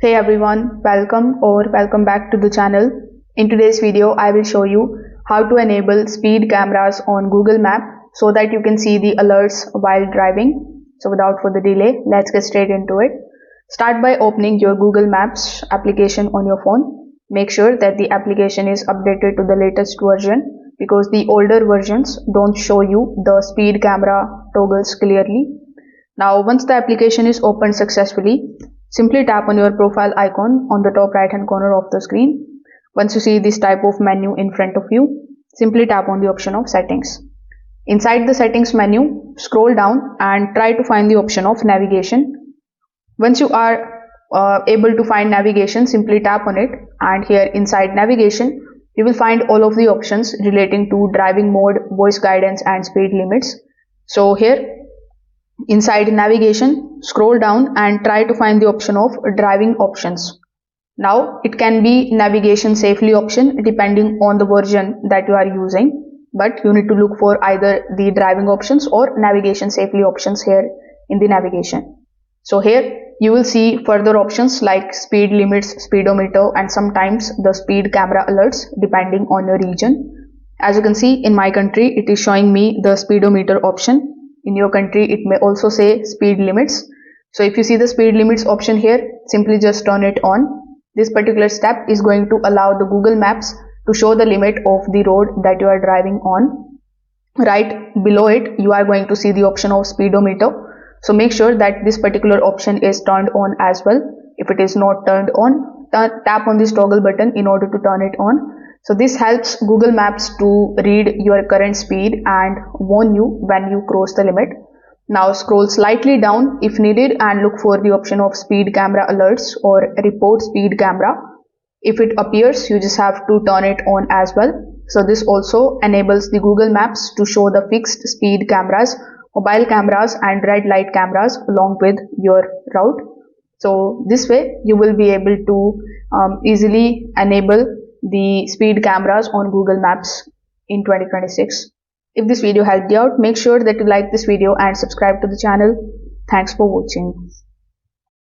Hey everyone, welcome back to the channel. In today's video, I will show you how to enable speed cameras on Google Map so that you can see the alerts while driving. So without further delay, let's get straight into it. Start by opening your Google Maps application on your phone. Make sure that the application is updated to the latest version because the older versions don't show you the speed camera toggles clearly. Now, once the application is opened successfully, simply tap on your profile icon on the top right hand corner of the screen. Once you see this type of menu in front of you, simply tap on the option of settings. Inside the settings menu, scroll down and try to find the option of navigation. Once you are able to find navigation, simply tap on it, and here inside navigation, you will find all of the options relating to driving mode, voice guidance and speed limits. So here inside navigation, scroll down and try to find the option of driving options. Now it can be navigation safely option depending on the version that you are using, but you need to look for either the driving options or navigation safely options here in the navigation. So here you will see further options like speed limits, speedometer and sometimes the speed camera alerts depending on your region. As you can see, in my country it is showing me the speedometer option. In your country it may also say speed limits. So if you see the speed limits option here, simply just turn it on. This particular step is going to allow the Google Maps to show the limit of the road that you are driving on. Right below it you are going to see the option of speedometer. So make sure that this particular option is turned on as well. If it is not turned on, tap on this toggle button in order to turn it on. So this helps Google Maps to read your current speed and warn you when you cross the limit. Now scroll slightly down if needed and look for the option of speed camera alerts or report speed camera. If it appears, you just have to turn it on as well. So this also enables the Google Maps to show the fixed speed cameras, mobile cameras and red light cameras along with your route. So this way you will be able to easily enable the speed cameras on Google Maps in 2026. If this video helped you out, make sure that you like this video and subscribe to the channel. Thanks for watching.